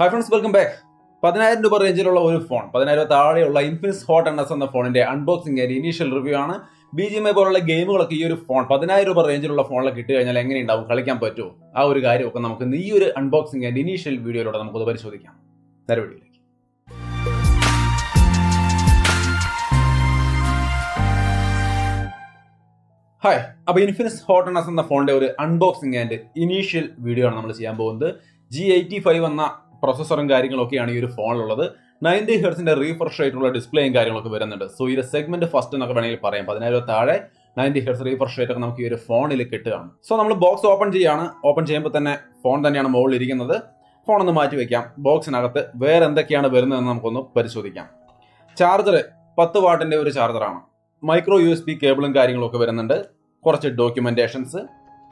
Hi friends, welcome back. 10,000 രൂപ റേഞ്ചിലുള്ള ഒരു phone, 10,000 താഴെയുള്ള ഇൻഫിനിക്സ് ഹോട്ട് എൻഎസ് എന്ന ഫോണിന്റെ അൺബോക്സിംഗ് ആൻഡ് ഇനീഷ്യൽ റിവ്യൂ ആണ്. BGMI പോലുള്ള ഗെയിമുകളൊക്കെ ഈ ഒരു ഫോൺ 10,000 രൂപ റേഞ്ചിലുള്ള ഫോണിലൊക്കെ ഇട്ട് കഴിഞ്ഞാൽ എങ്ങനെയുണ്ടാവും, കളിക്കാൻ പറ്റുമോ, ആ ഒരു കാര്യമൊക്കെ നമുക്ക് ഈ ഒരു അൺബോക്സിംഗ് ആൻഡ് ഇനീഷ്യൽ വീഡിയോയിലൂടെ നമുക്കത് പരിശോധിക്കാം. നേരെ വീഡിയോയിലേക്ക്. ഹായ്, അപ്പോൾ ഇൻഫിനിക്സ് ഹോട്ട് എൻഎസ് എന്ന ഫോണിന്റെ ഒരു അൺബോക്സിംഗ് ആൻഡ് ഇനീഷ്യൽ വീഡിയോ ആണ് നമ്മൾ ചെയ്യാൻ പോകുന്നത്. G85 എന്ന പ്രൊസസ്സറും കാര്യങ്ങളൊക്കെയാണ് ഈ ഒരു ഫോണിലുള്ളത്. 90 ഹെർട്സിന്റെ റീഫ്രഷ് റേറ്റുള്ള ഡിസ്പ്ലേയും കാര്യങ്ങളൊക്കെ വരുന്നുണ്ട്. സോ ഈ ഒരു സെഗ്മെന്റ് ഫസ്റ്റ് എന്നൊക്കെ വേണമെങ്കിൽ പറയാം. 10,000 താഴെ 90 ഹെർട്സ് റീഫ്രഷ് റേറ്റ് ഒക്കെ നമുക്ക് ഈ ഒരു ഫോണിൽ കിട്ടുകയാണ്. സോ നമ്മൾ ബോക്സ് ഓപ്പൺ ചെയ്യാണ്. ഓപ്പൺ ചെയ്യുമ്പോൾ തന്നെ ഫോൺ തന്നെയാണ് മുകളിൽ ഇരിക്കുന്നത്. ഫോൺ ഒന്ന് മാറ്റി വെക്കാം. ബോക്സിനകത്ത് വേറെ എന്തൊക്കെയാണ് വരുന്നതെന്ന് നമുക്കൊന്ന് പരിശോധിക്കാം. ചാർജർ 10 വാട്ടിന്റെ ഒരു ചാർജറാണ്. മൈക്രോ USB കേബിളും കാര്യങ്ങളൊക്കെ വരുന്നുണ്ട്. കുറച്ച് ഡോക്യുമെന്റേഷൻസ്,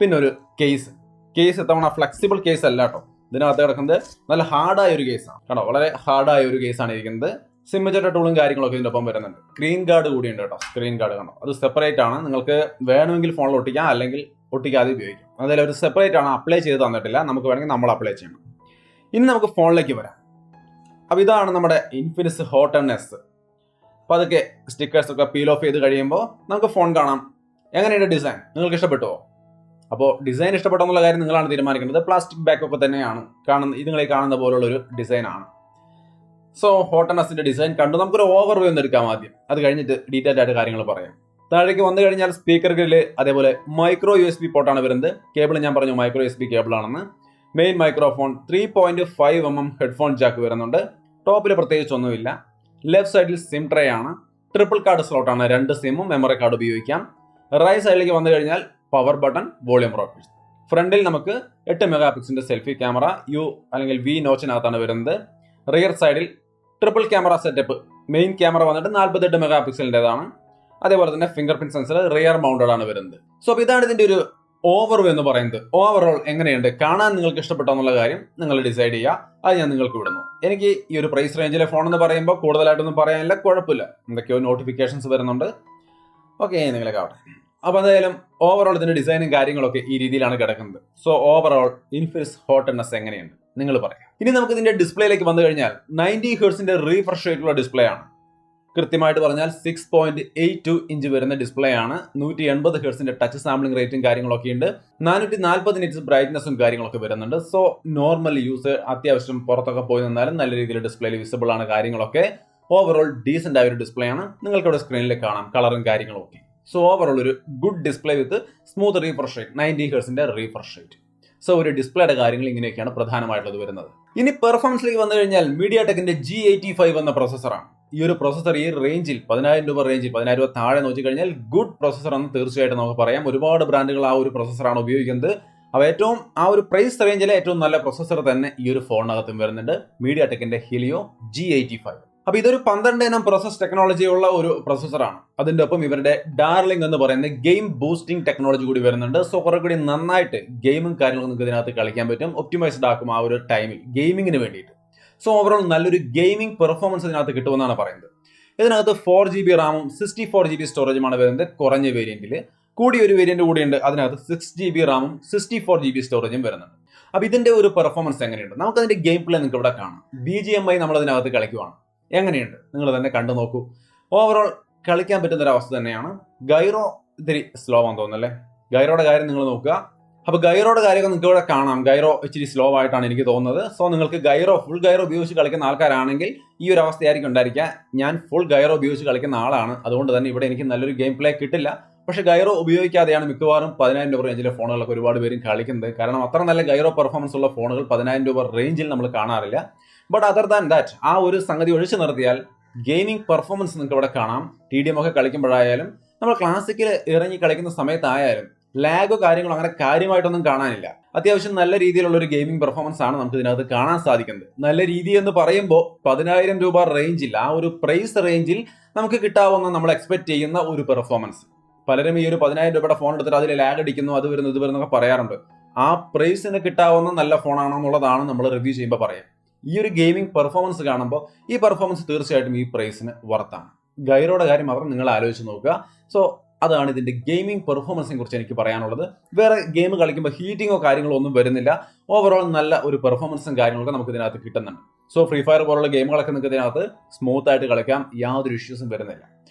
പിന്നെ ഒരു കേസ്. ഇത്തവണ ഫ്ലെക്സിബിൾ കേസ് അല്ല കേട്ടോ. ഇതിനകത്ത് കിടക്കുന്നത് നല്ല ഹാർഡായ ഒരു കേസാണ് കേട്ടോ. വളരെ ഹാർഡായ ഒരു കേസാണ് ഇരിക്കുന്നത്. സിമ്മേറ്റർ ടൂളും കാര്യങ്ങളൊക്കെ ഇതിനൊപ്പം വരുന്നുണ്ട്. സ്ക്രീൻ ഗാർഡ് കൂടിയുണ്ട് കേട്ടോ. സ്ക്രീൻ ഗാർഡ് കണ്ടോ, അത് സെപ്പറേറ്റ് ആണ്. നിങ്ങൾക്ക് വേണമെങ്കിൽ ഫോണിൽ ഒട്ടിക്കാം, അല്ലെങ്കിൽ ഒട്ടിക്കാതെ ഉപയോഗിക്കാം. അതായത് ഒരു സെപ്പറേറ്റ് ആണ്, അപ്ലൈ ചെയ്ത് തന്നിട്ടില്ല. നമുക്ക് വേണമെങ്കിൽ നമ്മൾ അപ്ലൈ ചെയ്യണം. ഇനി നമുക്ക് ഫോണിലേക്ക് വരാം. അപ്പോൾ ഇതാണ് നമ്മുടെ ഇൻഫിനിക്സ് ഹോട്ട് എൻഎസ്. അപ്പോൾ അതൊക്കെ സ്റ്റിക്കേഴ്സ് ഒക്കെ പീൽ ഓഫ് ചെയ്ത് കഴിയുമ്പോൾ നമുക്ക് ഫോൺ കാണാം. എങ്ങനെയുണ്ട് ഡിസൈൻ? നിങ്ങൾക്ക് ഇഷ്ടപ്പെട്ടോ? അപ്പോൾ ഡിസൈൻ ഇഷ്ടപ്പെട്ടോ എന്നുള്ള കാര്യം നിങ്ങളാണ് തീരുമാനിക്കേണ്ടത്. പ്ലാസ്റ്റിക് ബാക്ക് ഒക്കെ തന്നെയാണ് ഇത് നിങ്ങളെ കാണുന്ന പോലുള്ള ഒരു ഡിസൈനാണ്. സോ ഹോട്ട് എൻഎസിന്റെ ഡിസൈൻ കണ്ടു. നമുക്കൊരു ഓവർവ്യൂ ഒന്ന് എടുക്കാം ആദ്യം. അത് കഴിഞ്ഞിട്ട് ഡീറ്റെയിൽഡ് ആയിട്ട് കാര്യങ്ങൾ പറയാം. താഴേക്ക് വന്നു കഴിഞ്ഞാൽ സ്പീക്കർ ഗ്രില്ല്, അതേപോലെ മൈക്രോ USB പോർട്ടാണ് വരുന്നത്. കേബിൾ ഞാൻ പറഞ്ഞു മൈക്രോ USB കേബിളാണെന്ന്. Main microphone, 3.5mm headphone jack വരുന്നുണ്ട്. ടോപ്പിൽ പ്രത്യേകിച്ചൊന്നുമില്ല. ലെഫ്റ്റ് സൈഡിൽ സിം ട്രേ ആണ്. ട്രിപ്പിൾ കാർഡ് സ്ലോട്ടാണ്. 2 സിമ്മും മെമ്മറി കാർഡ് ഉപയോഗിക്കാം. റൈറ്റ് സൈഡിലേക്ക് വന്നു കഴിഞ്ഞാൽ പവർ ബട്ടൺ, വോളിയം റോക്കേഴ്സ്. ഫ്രണ്ടിൽ നമുക്ക് 8 മെഗാ പിക്സലിന്റെ സെൽഫി ക്യാമറ U അല്ലെങ്കിൽ V നോച്ചിനകത്താണ് വരുന്നത്. റിയർ സൈഡിൽ triple camera setup. Main camera വന്നിട്ട് 48 മെഗാ പിക്സലിൻ്റെതാണ്. അതേപോലെ തന്നെ finger print sensor rear mounted ആണ് വരുന്നത്. സോ അപ്പോൾ ഇതാണ് ഇതിന്റെ ഒരു ഓവർവ്യൂ എന്ന് പറയുന്നത്. ഓവറോൾ എങ്ങനെയുണ്ട്, കാണാൻ നിങ്ങൾക്ക് ഇഷ്ടപ്പെട്ടോ എന്നുള്ള കാര്യം നിങ്ങൾ ഡിസൈഡ് ചെയ്യുക. അത് ഞാൻ നിങ്ങൾക്ക് വിടുന്നു. എനിക്ക് ഈ ഒരു പ്രൈസ് റേഞ്ചിലെ ഫോൺ എന്ന് പറയുമ്പോൾ കൂടുതലായിട്ടൊന്നും പറയാനില്ല, കുഴപ്പമില്ല. എന്തൊക്കെയോ നോട്ടിഫിക്കേഷൻസ് വരുന്നുണ്ട്. ഓക്കെ, നിങ്ങളൊക്കെ ആവട്ടെ. അപ്പോൾ എന്തായാലും ഓവറോൾ ഇതിന്റെ ഡിസൈനും കാര്യങ്ങളൊക്കെ ഈ രീതിയിലാണ് കിടക്കുന്നത്. So overall Infinix hot NS എങ്ങനെയുണ്ട് നിങ്ങൾ പറയാം. ഇനി നമുക്ക് ഇതിന്റെ ഡിസ്പ്ലേയിലേക്ക് വന്നു കഴിഞ്ഞാൽ 90 ഹെർട്സിന്റെ റീഫ്രഷ് റേറ്റുള്ള ഡിസ്പ്ലേ ആണ്. കൃത്യമായിട്ട് പറഞ്ഞാൽ 6.82 ഇഞ്ച് വരുന്ന ഡിസ്പ്ലേ ആണ്. 180 ഹെർട്സിന്റെ ടച്ച് സാമ്പിളിംഗ് റേറ്റും കാര്യങ്ങളൊക്കെ ഉണ്ട്. 440 നിറ്റ്സ് ബ്രൈറ്റ്നസും കാര്യങ്ങളൊക്കെ വരുന്നുണ്ട്. സോ നോർമൽ യൂസ്, അത്യാവശ്യം പുറത്തൊക്കെ പോയി നിന്നാലും നല്ല രീതിയിൽ ഡിസ്പ്ലേയിൽ വിസിബിൾ ആണ് കാര്യങ്ങളൊക്കെ. ഓവറോൾ ഡീസന്റ് ആയ ഒരു ഡിസ്പ്ലേ ആണ്. നിങ്ങൾക്ക് ഇവിടെ സ്ക്രീനിൽ കാണാം കളറും കാര്യങ്ങളും ഒക്കെ. സോ ഓവറോൾ ഒരു good display with smooth refresh rate, 90 ഹെർട്സിന്റെ റീഫ്രഷ് റേറ്റ്. സോ ഒരു ഡിസ്പ്ലേയുടെ കാര്യങ്ങൾ ഇങ്ങനെയൊക്കെയാണ് പ്രധാനമായിട്ടുള്ളത് വരുന്നത്. ഇനി പെർഫോമൻസിലേക്ക് വന്നു കഴിഞ്ഞാൽ MediaTekന്റെ G85 എന്ന പ്രൊസസ്സറാണ്. ഈ ഒരു പ്രൊസസ്സർ ഈ റേഞ്ചിൽ 10,000 രൂപ റേഞ്ചിൽ 10,000 രൂപ താഴെ നോക്കി കഴിഞ്ഞാൽ ഗുഡ് പ്രൊസസ്സർ എന്ന് തീർച്ചയായിട്ടും നമുക്ക് പറയാം. ഒരുപാട് ബ്രാൻഡുകൾ ആ ഒരു പ്രൊസസ്സറാണ് ഉപയോഗിക്കുന്നത്. അപ്പോൾ ഏറ്റവും ആ ഒരു പ്രൈസ് റേഞ്ചിലെ ഏറ്റവും നല്ല പ്രൊസസ്സർ തന്നെ ഈ ഒരു ഫോണിനകത്തും വരുന്നുണ്ട്. MediaTekന്റെ Helio G85. അപ്പോൾ ഇതൊരു 12 ഇനം പ്രോസസ് ടെക്നോളജി ഉള്ള ഒരു പ്രൊസസ്സറാണ്. അതിൻ്റെ ഒപ്പം ഇവരുടെ ഡാർലിംഗ് എന്ന് പറയുന്ന ഗെയിം ബൂസ്റ്റിംഗ് ടെക്നോളജി കൂടി വരുന്നുണ്ട്. സോ കുറെ കൂടി നന്നായിട്ട് ഗെയിമും കാര്യങ്ങളും നിങ്ങൾക്ക് ഇതിനകത്ത് കളിക്കാൻ പറ്റും. ഒപ്റ്റിമൈസ്ഡ് ആക്കും ആ ഒരു ടൈമിൽ ഗെയിമിങ്ങിന് വേണ്ടിയിട്ട്. സോ ഓവറോൾ നല്ലൊരു ഗെയിമിംഗ് പെർഫോമൻസ് ഇതിനകത്ത് കിട്ടുമെന്നാണ് പറയുന്നത്. ഇതിനകത്ത് 4GB റാമും 64GB സ്റ്റോറേജുമാണ് വരുന്നത് കുറഞ്ഞ വേരിയന്റിൽ. കൂടിയ ഒരു വേരിയന്റ് കൂടിയുണ്ട്. അതിനകത്ത് 6GB റാമും 64GB സ്റ്റോറേജും വരുന്നുണ്ട്. അപ്പോൾ ഇതിന്റെ ഒരു പെർഫോമൻസ് എങ്ങനെയുണ്ട്, നമുക്കതിന്റെ ഗെയിം പ്ലേ നിങ്ങൾക്ക് ഇവിടെ കാണാം. BGMI നമ്മൾ ഇതിനകത്ത് കളിക്കുവാണ്. എങ്ങനെയുണ്ട് നിങ്ങൾ തന്നെ കണ്ടു നോക്കൂ. ഓവറോൾ കളിക്കാൻ പറ്റുന്ന ഒരു അവസ്ഥ തന്നെയാണ്. ഗൈറോ ഇത്തിരി സ്ലോ ആണെന്ന് തോന്നുന്നല്ലേ. ഗൈറോയുടെ കാര്യം നിങ്ങൾ നോക്കുക. അപ്പോൾ ഗൈറോയുടെ കാര്യമൊക്കെ നിങ്ങൾക്ക് ഇവിടെ കാണാം. ഗൈറോ ഇച്ചിരി സ്ലോ ആയിട്ടാണ് എനിക്ക് തോന്നുന്നത്. സോ നിങ്ങൾക്ക് ഫുൾ ഗൈറോ ഉപയോഗിച്ച് കളിക്കുന്ന ആൾക്കാരാണെങ്കിൽ ഈ ഒരു അവസ്ഥയായിരിക്കും ഉണ്ടായിരിക്കുക. ഞാൻ ഫുൾ ഗൈറോ ഉപയോഗിച്ച് കളിക്കുന്ന ആളാണ്. അതുകൊണ്ട് തന്നെ ഇവിടെ എനിക്ക് നല്ലൊരു ഗെയിം പ്ലേ കിട്ടില്ല. പക്ഷേ ഗൈറോ ഉപയോഗിക്കാതെയാണ് മിക്കവാറും 10,000 രൂപ റേഞ്ചിലെ ഫോണുകളൊക്കെ ഒരുപാട് പേരും കളിക്കുന്നത്. കാരണം അത്ര നല്ല ഗൈറോ പെർഫോമൻസ് ഉള്ള ഫോണുകൾ 10,000 രൂപ റേഞ്ചിൽ നമ്മൾ കാണാറില്ല. ബട്ട് അതർ ദാൻ ദാറ്റ്, ആ ഒരു സംഗതി ഒഴിച്ചു നിർത്തിയാൽ ഗെയിമിംഗ് പെർഫോമൻസ് നിങ്ങൾക്ക് ഇവിടെ കാണാം. TDM ഒക്കെ കളിക്കുമ്പോഴായാലും നമ്മൾ ക്ലാസിക്കിൽ ഇറങ്ങി കളിക്കുന്ന സമയത്തായാലും ലാഗോ കാര്യങ്ങളോ അങ്ങനെ കാര്യമായിട്ടൊന്നും കാണാനില്ല. അത്യാവശ്യം നല്ല രീതിയിലുള്ള ഒരു ഗെയിമിംഗ് പെർഫോമൻസ് ആണ് നമുക്ക് ഇതിനകത്ത് കാണാൻ സാധിക്കുന്നത്. നല്ല രീതി എന്ന് പറയുമ്പോൾ 10,000 രൂപ റേഞ്ചിൽ, ആ ഒരു പ്രൈസ് റേഞ്ചിൽ നമുക്ക് കിട്ടാവുന്ന നമ്മൾ എക്സ്പെക്ട് ചെയ്യുന്ന ഒരു പെർഫോമൻസ്. പലരും ഈ ഒരു 10,000 രൂപയുടെ ഫോൺ എടുത്തിട്ട് അതിൽ ലാഗ് അടിക്കുന്നു, അത് വരുന്നു ഇത് വരുന്നൊക്കെ പറയാറുണ്ട്. ആ പ്രൈസിന് കിട്ടാവുന്ന നല്ല ഫോണാണോ എന്നുള്ളതാണ് നമ്മൾ റിവ്യൂ ചെയ്യുമ്പോൾ പറയാം. ഈ ഒരു ഗെയിമിംഗ് പെർഫോമൻസ് കാണുമ്പോൾ ഈ പെർഫോമൻസ് തീർച്ചയായിട്ടും ഈ പ്രൈസിന് വർത്താണ്. ഗൈറോയുടെ കാര്യം മാത്രം നിങ്ങൾ ആലോചിച്ച് നോക്കുക. സോ അതാണ് ഇതിന്റെ ഗെയിമിംഗ് പെർഫോമൻസിനെ കുറിച്ച് എനിക്ക് പറയാനുള്ളത്. വേറെ ഗെയിം കളിക്കുമ്പോൾ ഹീറ്റിങ്ങോ കാര്യങ്ങളോ ഒന്നും വരുന്നില്ല. ഓവറോൾ നല്ല ഒരു പെർഫോമൻസും കാര്യങ്ങളൊക്കെ നമുക്ക് ഇതിനകത്ത് കിട്ടുന്നുണ്ട്. സോ ഫ്രീ ഫയർ പോലുള്ള ഗെയിമുകളൊക്കെ നിങ്ങൾക്ക് ഇതിനകത്ത് സ്മൂത്ത് ആയിട്ട് കളിക്കാം, യാതൊരു ഇഷ്യൂസും വരുന്നില്ല.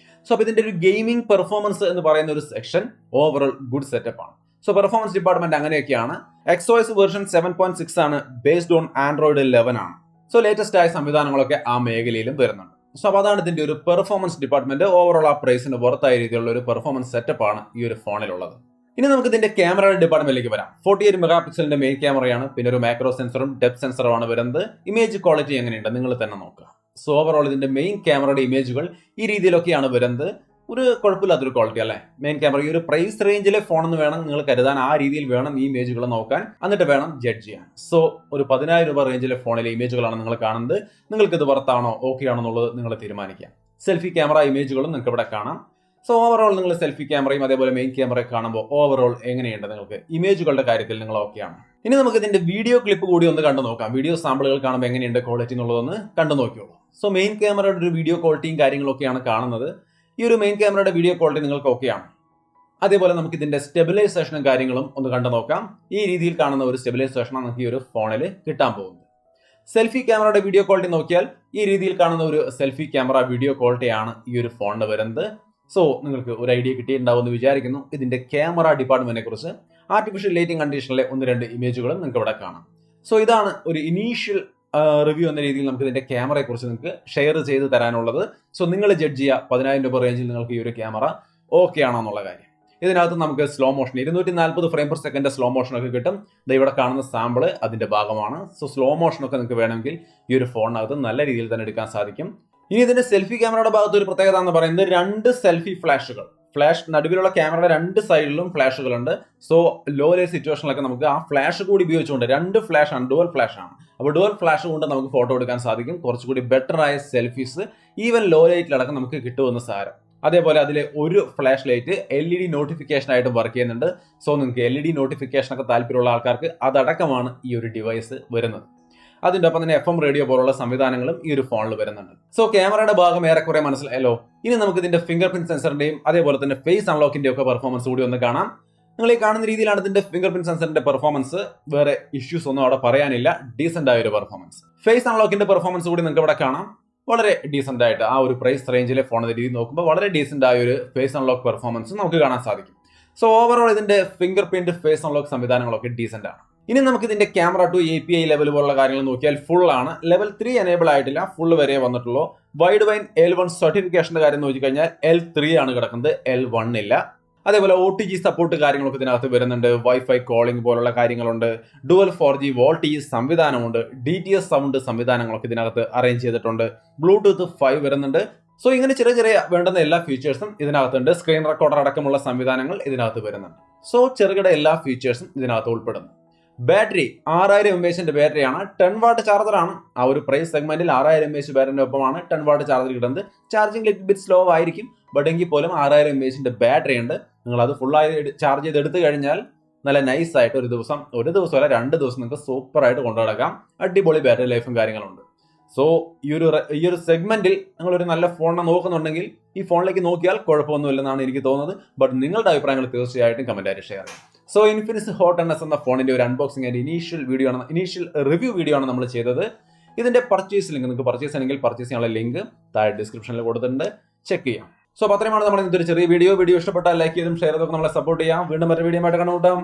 സോ അപ്പോൾ ഇതിന്റെ ഒരു ഗെയിമിംഗ് പെർഫോമൻസ് എന്ന് പറയുന്ന ഒരു സെക്ഷൻ ഓവറോൾ ഗുഡ് സെറ്റപ്പ് ആണ്. സോ പെർഫോമൻസ് ഡിപ്പാർട്ട്മെന്റ് അങ്ങനെയൊക്കെയാണ്. XOS വേർഷൻ 7.6 ആണ്, ബേസ്ഡ് ഓൺ ആൻഡ്രോയിഡ് 11 ആണ്. സോ ലേറ്റസ്റ്റ് ആയ സംവിധാനങ്ങളൊക്കെ ആ മേഖലയിലും വരുന്നുണ്ട്. സോ അപ്പോൾ അതാണ് ഇതിന്റെ ഒരു പെർഫോമൻസ് ഡിപ്പാർട്ട്മെന്റ്. ഓവറോൾ ആ പ്രൈസിന് പുറത്തായ രീതിയിലുള്ള ഒരു പെർഫോമൻസ് സെറ്റപ്പ് ആണ് ഈ ഒരു ഫോണിലുള്ളത്. ഇനി നമുക്ക് ഇതിന്റെ ക്യാമറയുടെ ഡിപ്പാർട്ട്മെന്റിലേക്ക് വരാം. 48 മെഗാ പിക്സലിന്റെ മെയിൻ ക്യാമറയാണ്, പിന്നെ ഒരു മാക്രോ സെൻസറും ഡെപ്ത് സെൻസറും ആണ് വരുന്നത്. ഇമേജ് ക്വാളിറ്റി എങ്ങനെയുണ്ട് നിങ്ങൾ തന്നെ നോക്കുക. സോ ഓവറോൾ ഇതിന്റെ മെയിൻ ക്യാമറയുടെ ഇമേജുകൾ ഈ രീതിയിലൊക്കെയാണ് വരുന്നത്. ഒരു കുഴപ്പമില്ലാത്തൊരു ക്വാളിറ്റി അല്ലേ മെയിൻ ക്യാമറ. ഈ ഒരു പ്രൈസ് റേഞ്ചിലെ ഫോണെന്ന് വേണം നിങ്ങൾ കരുതാൻ, ആ രീതിയിൽ വേണം ഈ ഇമേജുകൾ നോക്കാൻ, എന്നിട്ട് വേണം ജഡ്ജ് ചെയ്യാൻ. സോ ഒരു 10,000 രൂപ റേഞ്ചിലെ ഫോണിലെ ഇമേജുകളാണ് നിങ്ങൾ കാണുന്നത്. നിങ്ങൾക്ക് ഇത് വർത്താണോ ഓക്കെ ആണോ എന്നുള്ളത് നിങ്ങൾ തീരുമാനിക്കാം. സെൽഫി ക്യാമറ ഇമേജുകളും നിങ്ങൾക്ക് ഇവിടെ കാണാം. സോ ഓവറോൾ നിങ്ങൾ സെൽഫി ക്യാമറയും അതേപോലെ മെയിൻ ക്യാമറയും കാണുമ്പോൾ ഓവറോൾ എങ്ങനെയുണ്ട് നിങ്ങൾക്ക് ഇമേജുകളുടെ കാര്യത്തിൽ നിങ്ങൾ ഓക്കെയാണ്. ഇനി നമുക്ക് ഇതിന്റെ വീഡിയോ ക്ലിപ്പ് കൂടി ഒന്ന് കണ്ടു നോക്കാം. വീഡിയോ സാമ്പിളുകൾ കാണുമ്പോൾ എങ്ങനെയുണ്ട് ക്വാളിറ്റി എന്നുള്ളതൊന്ന് കണ്ടു നോക്കിയോളൂ. സോ മെയിൻ ക്യാമറയുടെ ഒരു വീഡിയോ ക്വാളിറ്റിയും കാര്യങ്ങളൊക്കെയാണ് കാണുന്നത്. ഈ ഒരു മെയിൻ ക്യാമറയുടെ വീഡിയോ ക്വാളിറ്റി നിങ്ങൾക്ക് ഓക്കെയാണ്. അതേപോലെ നമുക്ക് ഇതിന്റെ സ്റ്റെബിലൈസേഷനും കാര്യങ്ങളും ഒന്ന് കണ്ടു നോക്കാം. ഈ രീതിയിൽ കാണുന്ന ഒരു സ്റ്റെബിലൈസേഷനാണ് നമുക്ക് ഈ ഒരു ഫോണിൽ കിട്ടാൻ പോകുന്നത്. സെൽഫി ക്യാമറയുടെ വീഡിയോ ക്വാളിറ്റി നോക്കിയാൽ ഈ രീതിയിൽ കാണുന്ന ഒരു സെൽഫി ക്യാമറ വീഡിയോ ക്വാളിറ്റിയാണ് ഈ ഒരു ഫോണിന് വരുന്നത്. സോ നിങ്ങൾക്ക് ഒരു ഐഡിയ കിട്ടിയിട്ടുണ്ടാവും എന്ന് വിചാരിക്കുന്നു ഇതിന്റെ ക്യാമറ ഡിപ്പാർട്ട്മെന്റിനെ കുറിച്ച്. ആർട്ടിഫിഷ്യൽ ലൈറ്റിംഗ് കണ്ടീഷനിലെ 1-2 ഇമേജുകളും നിങ്ങൾക്ക് ഇവിടെ കാണാം. സോ ഇതാണ് ഒരു ഇനീഷ്യൽ റിവ്യൂ എന്ന രീതിയിൽ നമുക്ക് ഇതിന്റെ ക്യാമറയെ കുറിച്ച് നിങ്ങൾക്ക് ഷെയർ ചെയ്ത് തരാനുള്ളത്. സോ നിങ്ങൾ ജഡ്ജ് ചെയ്യുക 10,000 രൂപ റേഞ്ചിൽ നിങ്ങൾക്ക് ഈ ഒരു ക്യാമറ ഓക്കെ ആണോ എന്നുള്ള കാര്യം. ഇതിനകത്ത് നമുക്ക് slow motion 240 frame per second slow motion ഒക്കെ കിട്ടും. ഇവിടെ കാണുന്ന സാമ്പിള് അതിന്റെ ഭാഗമാണ്. സോ സ്ലോ മോഷൻ ഒക്കെ നിങ്ങൾക്ക് വേണമെങ്കിൽ ഈ ഒരു ഫോണിനകത്ത് നല്ല രീതിയിൽ തന്നെ എടുക്കാൻ സാധിക്കും. ഇനി ഇതിന്റെ സെൽഫി ക്യാമറയുടെ ഭാഗത്ത് ഒരു പ്രത്യേകത എന്ന് പറയുന്നത് 2 സെൽഫി ഫ്ലാഷുകൾ. ഫ്ലാഷ് നടുവിലുള്ള ക്യാമറയുടെ 2 സൈഡിലും ഫ്ലാഷുകളുണ്ട്. സോ ലോ ലൈറ്റ് സിറ്റുവേഷനിലൊക്കെ നമുക്ക് ആ ഫ്ലാഷ് കൂടി ഉപയോഗിച്ചുകൊണ്ട് 2 ഫ്ലാഷ് ആണ്, ഡുവൽ ഫ്ലാഷ് ആണ്. അപ്പോൾ ഡുവൽ ഫ്ലാഷ് കൊണ്ട് നമുക്ക് ഫോട്ടോ എടുക്കാൻ സാധിക്കും. കുറച്ചുകൂടി ബെറ്റർ ആയ സെൽഫീസ് ഈവൻ ലോ ലൈറ്റിലടക്കം നമുക്ക് കിട്ടുമെന്ന് സാരം. അതേപോലെ അതിലെ ഒരു ഫ്ലാഷ് ലൈറ്റ് LED നോട്ടിഫിക്കേഷൻ ആയിട്ട് വർക്ക് ചെയ്യുന്നുണ്ട്. സോ നിങ്ങൾക്ക് LED നോട്ടിഫിക്കേഷൻ ഒക്കെ താല്പര്യമുള്ള ആൾക്കാർക്ക് അതടക്കമാണ് ഈ ഒരു ഡിവൈസ് വരുന്നത്. അതിന്റെ ഒപ്പം തന്നെ FM റേഡിയോ പോലുള്ള സംവിധാനങ്ങളും ഈ ഒരു ഫോണിൽ വരുന്നുണ്ട്. സോ ക്യാമറയുടെ ഭാഗം ഏറെക്കുറെ മനസ്സിലായല്ലോ. ഇനി നമുക്ക് ഇതിന്റെ ഫിംഗർ പ്രിന്റ് സെൻസറിന്റെയും അതേപോലെ തന്നെ ഫേസ് അൺലോക്കിന്റെ ഒക്കെ പെർഫോമൻസ് കൂടി ഒന്ന് കാണാം. നിങ്ങൾ ഈ കാണുന്ന രീതിയിലാണ് ഇതിന്റെ ഫിംഗർ പ്രിന്റ് സെൻസറിന്റെ പെർഫോമൻസ്. വേറെ ഇഷ്യൂസ് ഒന്നും അവിടെ പറയാനില്ല, ഡീസന്റ് ആയ ഒരു പെർഫോമൻസ്. ഫേസ് അൺലോക്കിന്റെ പെർഫോമൻസ് കൂടി നിങ്ങൾക്ക് ഇവിടെ കാണാം. വളരെ ഡീസന്റ് ആയിട്ട് ആ ഒരു പ്രൈസ് റേഞ്ചിലെ ഫോണിന്റെ രീതി നോക്കുമ്പോൾ വളരെ ഡീസന്റ് ആയ ഒരു ഫേസ് അൺലോക്ക് പെർഫോമൻസ് നമുക്ക് കാണാൻ സാധിക്കും. സോ ഓവറോൾ ഇതിന്റെ ഫിംഗർ പ്രിന്റ് ഫേസ് അൺലോക്ക് സംവിധാനങ്ങളൊക്കെ ഡീസന്റ് ആണ്. ഇനി നമുക്ക് ഇതിന്റെ ക്യാമറ ടു API ലെവൽ പോലുള്ള കാര്യങ്ങൾ നോക്കിയാൽ ഫുൾ ആണ്. ലെവൽ 3 എനേബിൾ ആയിട്ടില്ല, ഫുൾ വരെ വന്നിട്ടുള്ളൂ. വൈഡ് വൈൻ L1 സർട്ടിഫിക്കേഷന്റെ കാര്യം നോക്കിക്കഴിഞ്ഞാൽ L3 ആണ് കിടക്കുന്നത്, L1 ഇല്ല. അതേപോലെ OTG സപ്പോർട്ട് കാര്യങ്ങളൊക്കെ ഇതിനകത്ത് വരുന്നുണ്ട്. വൈഫൈ കോളിംഗ് പോലുള്ള കാര്യങ്ങളുണ്ട്. ഡുവൽ 4G വോൾട്ടേജ് സംവിധാനമുണ്ട്. DTS സൗണ്ട് സംവിധാനങ്ങളൊക്കെ ഇതിനകത്ത് അറേഞ്ച് ചെയ്തിട്ടുണ്ട്. ബ്ലൂടൂത്ത് 5 വരുന്നുണ്ട്. സോ ഇങ്ങനെ ചെറിയ ചെറിയ വേണ്ടുന്ന എല്ലാ ഫീച്ചേഴ്സും ഇതിനകത്തുണ്ട്. സ്ക്രീൻ റെക്കോർഡർ അടക്കമുള്ള സംവിധാനങ്ങൾ ഇതിനകത്ത് വരുന്നുണ്ട്. സോ ചെറുകിട എല്ലാ ഫീച്ചേഴ്സും ഇതിനകത്ത് ഉൾപ്പെടുന്നു. ബാറ്ററി 6000 mAh ബാറ്ററിയാണ്. 10 വാട്ട് ചാർജറാണ്. ആ ഒരു പ്രൈസ് സെഗ്മെന്റിൽ 6000 mAh ബാറ്ററിന്റെ ഒപ്പമാണ് 10 വാട്ട് ചാർജർ കിട്ടുന്നത്. ചാർജിങ് ലിറ്റിൽ ബിറ്റ് സ്ലോ ആയിരിക്കും, ബട്ട് എങ്കിൽ പോലും 6000 mAh ബാറ്ററി ഉണ്ട്. നിങ്ങൾ അത് ഫുള്ളായി ചാർജ് ചെയ്ത് എടുത്തു കഴിഞ്ഞാൽ നല്ല നൈസ് ആയിട്ട് ഒരു ദിവസമല്ല 2 ദിവസം നിങ്ങൾക്ക് സൂപ്പർ ആയിട്ട് കൊണ്ടുനടക്കാം. അടിപൊളി ബാറ്ററി ലൈഫും കാര്യങ്ങളുണ്ട്. സോ ഈ ഒരു സെഗ്മെന്റിൽ നിങ്ങൾ ഒരു നല്ല ഫോണിനെ നോക്കുന്നുണ്ടെങ്കിൽ ഈ ഫോണിലേക്ക് നോക്കിയാൽ കുഴപ്പമൊന്നുമില്ലെന്നാണ് എനിക്ക് തോന്നുന്നത്. ബട്ട് നിങ്ങളുടെ അഭിപ്രായങ്ങൾ തീർച്ചയായിട്ടും കമന്റായിട്ട് ഷെയർ ചെയ്യാം. സോ ഇൻഫിനിക്സ് ഹോട്ട് NS എന്ന ഫോണിന്റെ ഒരു unboxing and initial review video ആണ് നമ്മൾ ചെയ്തത്. ഇതിന്റെ പർച്ചേസ് ലിങ്ക് നിങ്ങൾക്ക് പർച്ചേസ് ചെയ്യണമെങ്കിൽ പർച്ചേസ് ചെയ്യാനുള്ള ലിങ്ക് താഴെ ഡിസ്ക്രിപ്ഷനിൽ കൊടുത്തിട്ടുണ്ട്, ചെക്ക് ചെയ്യാം. സോ അത്രയുമാണ് നമ്മൾ ഇന്നത്തെ ഒരു ചെറിയ വീഡിയോ ഇഷ്ടപ്പെട്ടാൽ ലൈക്ക് ചെയ്തും ഷെയർ ചെയ്തൊക്കെ നമ്മളെ സപ്പോർട്ട് ചെയ്യാം. വീണ്ടും മറ്റൊരു വീഡിയോ ആയിട്ട് കണ്ടുമുട്ടാം.